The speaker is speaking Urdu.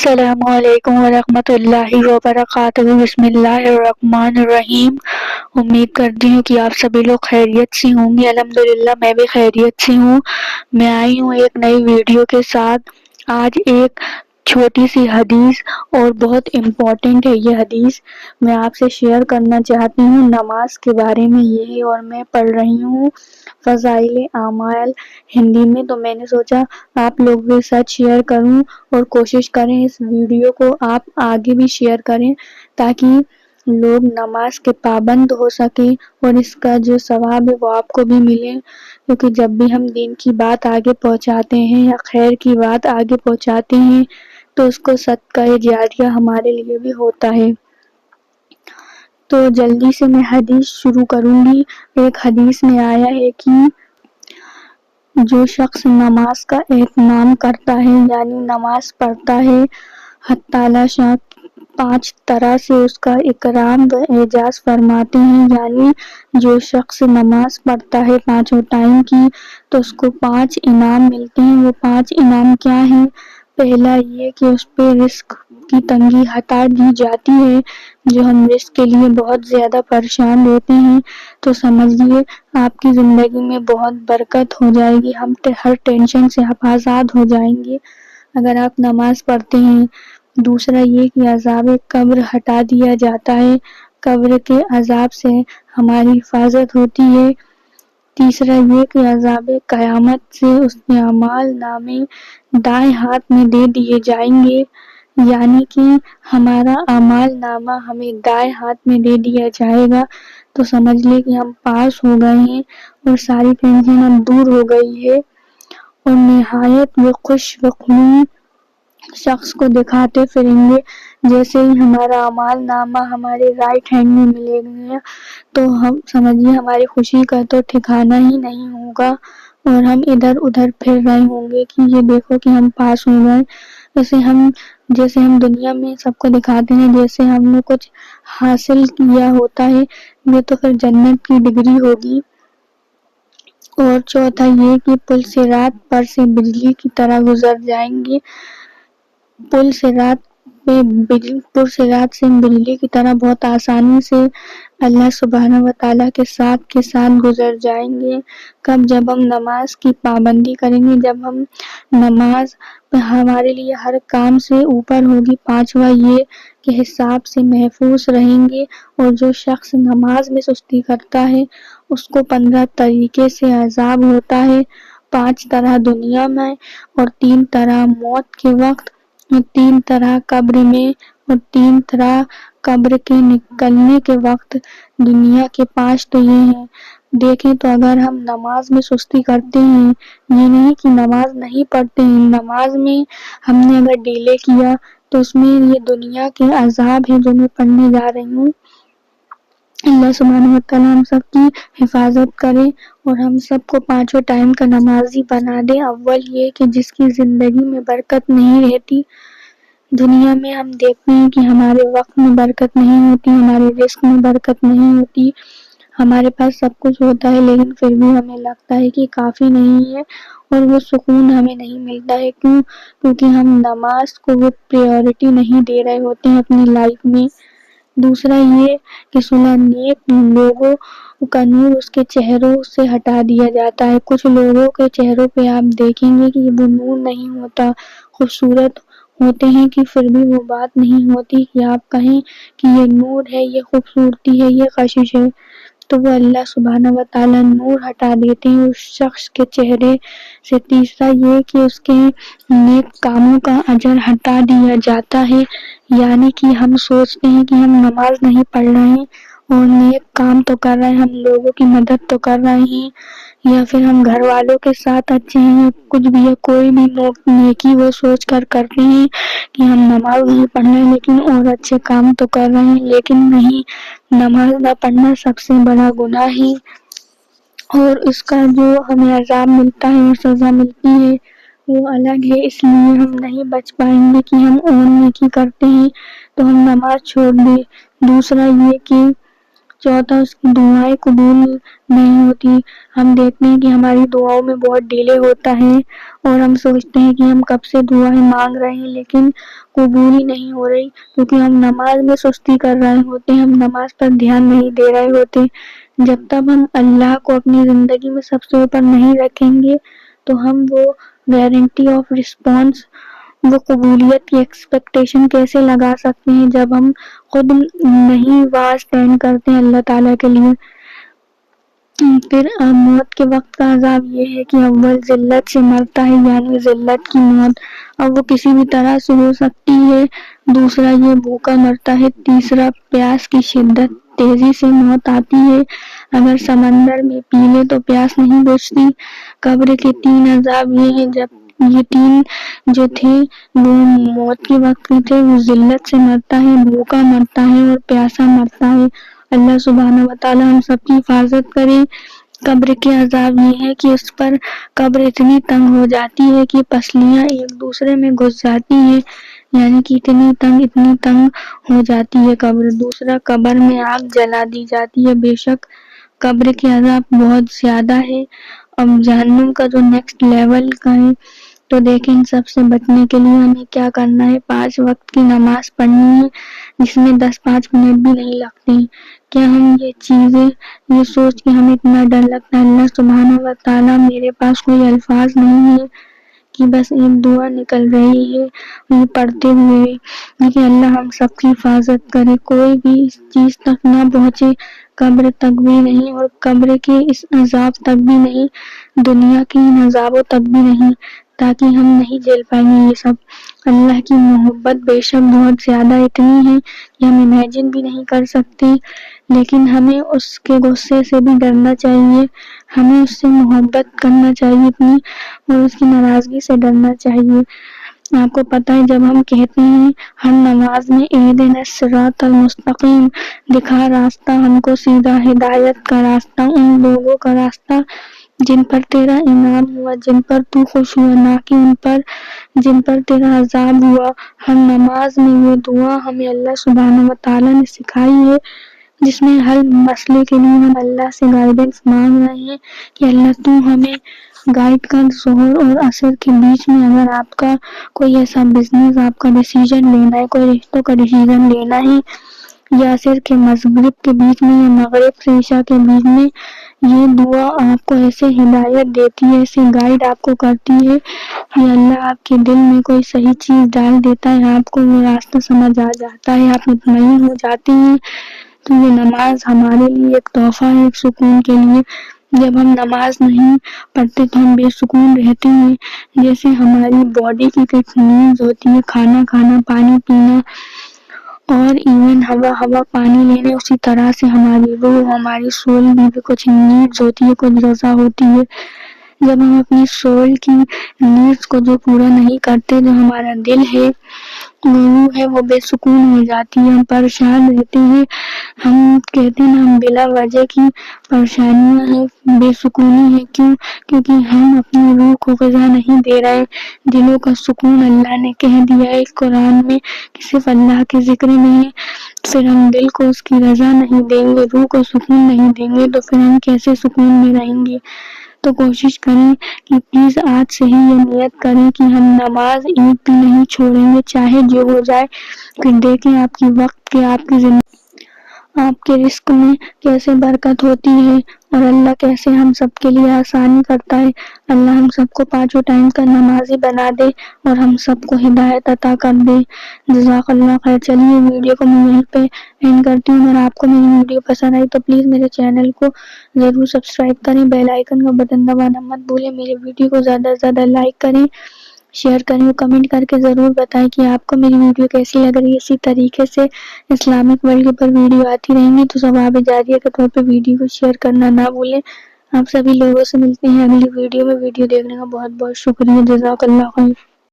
السلام علیکم ورحمۃ اللہ وبرکاتہ۔ بسم اللہ الرحمن الرحیم۔ امید کرتی ہوں کہ آپ سبھی لوگ خیریت سے ہوں گے۔ الحمدللہ میں بھی خیریت سے ہوں۔ میں آئی ہوں ایک نئی ویڈیو کے ساتھ۔ آج ایک چھوٹی سی حدیث اور بہت امپورٹنٹ ہے یہ حدیث، میں آپ سے شیئر کرنا چاہتی ہوں۔ نماز کے بارے میں یہ ہے اور میں پڑھ رہی ہوں فضائل اعمال ہندی میں، تو میں نے سوچا آپ لوگ کے ساتھ شیئر کروں اور کوشش کریں اس ویڈیو کو آپ آگے بھی شیئر کریں تاکہ لوگ نماز کے پابند ہو سکیں اور اس کا جو ثواب ہے وہ آپ کو بھی ملے، کیونکہ جب بھی ہم دین کی بات آگے پہنچاتے ہیں یا خیر کی بات آگے پہنچاتے ہیں تو اس کو صدقہ جاریہ ہمارے لیے بھی ہوتا ہے۔ تو جلدی سے میں حدیث شروع کروں گی۔ ایک حدیث میں آیا ہے کہ جو شخص نماز کا اہتمام کرتا ہے یعنی نماز پڑھتا ہے، حق تعالی شاہ 5 طرح سے اس کا اکرام و اعزاز فرماتے ہیں، یعنی جو شخص نماز پڑھتا ہے 5 ٹائم کی تو اس کو 5 انعام ملتے ہیں۔ وہ 5 انعام کیا ہیں؟ پہلا یہ کہ اس پہ رزق کی تنگی ہٹا دی جاتی ہے، جو ہم رزق کے لیے بہت زیادہ پریشان رہتے ہیں تو سمجھیے آپ کی زندگی میں بہت برکت ہو جائے گی، ہم ہر ٹینشن سے آپ آزاد ہو جائیں گے اگر آپ نماز پڑھتے ہیں۔ دوسرا یہ کہ عذاب قبر ہٹا دیا جاتا ہے، قبر کے عذاب سے ہماری حفاظت ہوتی ہے۔ تیسرا یہ کہ عذاب قیامت سے اس کے اعمال نامے دائیں ہاتھ میں دے دیے جائیں گے، یعنی کہ ہمارا اعمال نامہ ہمیں دائیں ہاتھ میں دے دیا جائے گا تو سمجھ لے کہ ہم پاس ہو گئے ہیں اور ساری ٹینشن اب دور ہو گئی ہے، اور نہایت وہ خوش وقوع شخص کو دکھاتے پھریں گے۔ جیسے ہی ہمارا اعمال نامہ ہمارے رائٹ ہینڈ میں ملے گا تو ہم سمجھیے ہماری خوشی کا تو ٹھکانہ ہی نہیں ہوگا اور ہم ادھر ادھر پھر رہے ہوں گے کہ یہ دیکھو کہ ہم پاس ہو گئے۔ جیسے ہم دنیا میں سب کو دکھاتے ہیں جیسے ہم نے کچھ حاصل کیا ہوتا ہے، یہ تو پھر جنت کی ڈگری ہوگی۔ اور چوتھا یہ کہ پل صراط پر سے بجلی کی طرح گزر جائیں گے، پل صراط سے بجلی کی طرح بہت آسانی سے اللہ سبحانہ وتعالیٰ کے ساتھ گزر جائیں گے۔ جب ہم نماز کی پابندی کریں گے، جب ہم نماز ہمارے لیے ہر کام سے اوپر ہوگی۔ پانچواں یہ کہ حساب سے محفوظ رہیں گے، اور جو شخص نماز میں سستی کرتا ہے اس کو 15 طریقے سے عذاب ہوتا ہے، 5 طرح دنیا میں اور 3 طرح موت کے وقت، اور 3 طرح قبر میں اور 3 طرح قبر کے نکلنے کے وقت۔ دنیا کے 5 تو یہ ہیں۔ دیکھیں تو اگر ہم نماز میں سستی کرتے ہیں، یہ نہیں کہ نماز نہیں پڑھتے ہیں، نماز میں ہم نے اگر ڈیلے کیا تو اس میں یہ دنیا کے عذاب ہیں جو میں پڑھنے جا رہی ہوں۔ اللہ سبحانہ وتعالیٰ ہم سب کی حفاظت کرے اور ہم سب کو 5 ٹائم کا نمازی بنا دے۔ اول یہ کہ جس کی زندگی میں برکت نہیں رہتی، دنیا میں ہم دیکھتے ہیں کہ ہمارے وقت میں برکت نہیں ہوتی، ہمارے رزق میں برکت نہیں ہوتی، ہمارے پاس سب کچھ ہوتا ہے لیکن پھر بھی ہمیں لگتا ہے کہ کافی نہیں ہے اور وہ سکون ہمیں نہیں ملتا ہے۔ کیونکہ ہم نماز کو وہ پریورٹی نہیں دے رہے ہوتے ہیں اپنی لائف میں۔ دوسرا یہ کہ نیک لوگوں کا نور اس کے چہروں سے ہٹا دیا جاتا ہے۔ کچھ لوگوں کے چہروں پہ آپ دیکھیں گے کہ وہ نور نہیں ہوتا، خوبصورت ہوتے ہیں کہ پھر بھی وہ بات نہیں ہوتی کہ آپ کہیں کہ یہ نور ہے، یہ خوبصورتی ہے، یہ کشش ہے، تو وہ اللہ سبحانہ وتعالیٰ نور ہٹا دیتے ہیں اس شخص کے چہرے سے۔ تیسرا یہ کہ اس کے نیک کاموں کا اجر ہٹا دیا جاتا ہے، یعنی کہ ہم سوچتے ہیں کہ ہم نماز نہیں پڑھ رہے ہیں اور نیک کام تو کر رہے ہیں، ہم لوگوں کی مدد تو کر رہے ہیں، یا پھر ہم گھر والوں کے ساتھ اچھے ہیں، کچھ بھی ہے، کوئی بھی نیکی وہ سوچ کر کرتے ہیں کہ ہم نماز نہیں پڑھ رہے ہیں لیکن اور اچھے کام تو کر رہے ہیں، لیکن نہیں، نماز نہ پڑھنا سب سے بڑا گناہ ہے اور اس کا جو ہمیں عذاب ملتا ہے اور سزا ملتی ہے وہ الگ ہے۔ اس لیے ہم نہیں بچ پائیں گے کہ ہم اور نیکی کرتے ہیں تو ہم نماز چھوڑ دیں۔ دوسرا یہ کہ چوتھا اس کی دعائیں قبول نہیں ہوتی. ہم دیکھتے ہیں کہ ہماری دعاؤں میں بہت ڈیلے ہوتا ہے اور ہم سوچتے ہیں کہ ہم کب سے دعائیں مانگ رہے ہیں لیکن قبول ہی نہیں ہو رہی، کیونکہ ہم نماز میں سستی کر رہے ہوتے ہیں، ہم نماز پر دھیان نہیں دے رہے ہوتے. جب تک ہم اللہ کو اپنی زندگی میں سب سے اوپر نہیں رکھیں گے تو ہم وہ گارنٹی آف رسپانس، وہ قبولیت کی ایکسپیکٹیشن کیسے لگا سکتے ہیں جب ہم خود نہیں وہاں اسٹینڈ کرتے ہیں اللہ تعالیٰ کے لیے. پھر موت کے وقت کا عذاب یہ ہے کہ اول ذلت سے مرتا ہے، یعنی ذلت کی موت. اب وہ کسی بھی طرح سے ہو سکتی ہے. دوسرا یہ بھوکا مرتا ہے. تیسرا پیاس کی شدت، تیزی سے موت آتی ہے. اگر سمندر میں پی لے تو پیاس نہیں بجھتی. قبر کے 3 عذاب یہ ہیں. جب یہ 3 جو تھے وہ موت کے وقت کے تھے. وہ ذلت سے مرتا ہے، بھوکا مرتا ہے اور پیاسا مرتا ہے. اللہ سبحانہ وتعالی ہم سب کی حفاظت کرے. قبر کے عذاب یہ ہے کہ اس پر قبر اتنی تنگ ہو جاتی ہے کہ پسلیاں ایک دوسرے میں گھس جاتی ہیں، یعنی کہ اتنی تنگ ہو جاتی ہے قبر. دوسرا قبر میں آگ جلا دی جاتی ہے. بے شک قبر کے عذاب بہت زیادہ ہے. اب جہنم کا جو نیکسٹ لیول کا ہے تو دیکھیں ان سب سے بچنے کے لیے ہمیں کیا کرنا ہے. 5 وقت کی نماز پڑھنی ہے جس میں 10-5 منٹ بھی نہیں لگتے. کیا ہم یہ چیزیں، یہ سوچ کے ہمیں اتنا ڈر لگتا ہے اللہ سبحانہ وتعالیٰ میرے پاس کوئی الفاظ نہیں ہے کہ بس ایک دعا نکل رہی ہے یہ پڑھتے ہوئے، لیکن اللہ ہم سب کی حفاظت کرے. کوئی بھی اس چیز تک نہ پہنچے، قبر تک بھی نہیں اور قبر کے اس عذاب تک بھی نہیں، دنیا کی ان عذابوں تک بھی نہیں، تاکہ ہم نہیں جھیل پائیں گے یہ سب. اللہ کی محبت بے شک بہت زیادہ اتنی ہے کہ ہم امیجن بھی نہیں کر سکتے، لیکن ہمیں اس کے غصے سے بھی ڈرنا چاہیے، ہمیں اس سے محبت کرنا چاہیے اتنی، اور اس کی ناراضگی سے ڈرنا چاہیے. آپ کو پتہ ہے جب ہم کہتے ہیں ہر نماز میں اہدنا الصراط المستقیم، دکھا راستہ ہم کو سیدھا، ہدایت کا راستہ، ان لوگوں کا راستہ جن پر تیرا انعام ہوا، جن پر تو خوش ہوا، نہ کہ ان پر جن پر تیرا عذاب ہوا. ہر نماز میں یہ دعا ہمیں اللہ سبحانہ وتعالیٰ نے سکھائی ہے، جس میں ہر مسئلے کے لیے ہم اللہ سے گائیڈنس مانگ رہے ہیں کہ اللہ تو ہمیں گائیڈ کر. ظہر اور عصر کے بیچ میں اگر آپ کا کوئی ایسا بزنس، آپ کا ڈیسیجن لینا ہے، کوئی رشتوں کا ڈیسیجن لینا ہے، یا عصر کے مغرب کے بیچ میں یا مغرب سے عشاء کے بیچ میں، یہ دعا آپ کو ایسے ہدایت دیتی ہے، ایسے گائیڈ آپ کو کرتی ہے کہ اللہ آپ کے دل میں کوئی صحیح چیز ڈال دیتا ہے، آپ کو وہ راستہ سمجھ آ جاتا ہے، آپ مطمئن ہو جاتے ہیں. تو یہ نماز ہمارے لیے ایک تحفہ ہے، ایک سکون کے لیے. جب ہم نماز نہیں پڑھتے تو ہم بے سکون رہتے ہیں. جیسے ہماری باڈی کی کچھ نیڈز ہوتی ہے، کھانا کھانا، پانی پینا اور ایون ہوا پانی لینے، اسی طرح سے ہماری روح، ہماری سول میں بھی کچھ نیڈز ہوتی ہے، کچھ غذا ہوتی ہے. جب ہم اپنی سول کی نیڈز کو جو پورا نہیں کرتے، جو ہمارا دل ہے، روح ہے، وہ بے سکون ہو جاتی ہے، ہم پریشان رہتے ہیں. ہم کہتے ہیں ہم بلا وجہ کی پریشانیاں ہیں، بے سکونی ہے. کیوں؟ کیونکہ ہم اپنی روح کو غذا نہیں دے رہے. دلوں کا سکون اللہ نے کہہ دیا ہے اس قرآن میں کہ صرف اللہ کے ذکر میں ہے. پھر ہم دل کو اس کی رضا نہیں دیں گے، روح کو سکون نہیں دیں گے، تو پھر ہم کیسے سکون میں رہیں گے؟ تو کوشش کریں کہ پلیز آج سے ہی یہ نیت کریں کہ ہم نماز عید بھی نہیں چھوڑیں گے، چاہے جو ہو جائے. پھر دیکھیں آپ کی وقت کے، آپ کی زندگی، آپ کے رزق میں کیسے برکت ہوتی ہے اور اللہ کیسے ہم سب کے لیے آسانی کرتا ہے. اللہ ہم سب کو 5 ٹائم کا نمازی بنا دے اور ہم سب کو ہدایت عطا کر دے. جزاک اللہ خیر. چلیے ویڈیو کو میں یہیں پہ اینڈ کرتی ہوں. اگر آپ کو میری ویڈیو پسند آئی تو پلیز میرے چینل کو ضرور سبسکرائب کریں، بیل آئیکن کا بٹن دبانا مت بھولیں، میری ویڈیو کو زیادہ سے زیادہ لائک کریں، شیئر کریں اور کمنٹ کر کے ضرور بتائیں کہ آپ کو میری ویڈیو کیسی لگ رہی ہے. اسی طریقے سے اسلامک ورلڈ کے پر ویڈیو آتی رہیں گی تو ثواب جاریہ کے طور پہ ویڈیو کو شیئر کرنا نہ بھولیں. آپ سبھی لوگوں سے ملتے ہیں اگلی ویڈیو میں. ویڈیو دیکھنے کا بہت بہت شکریہ. جزاک اللہ خیر.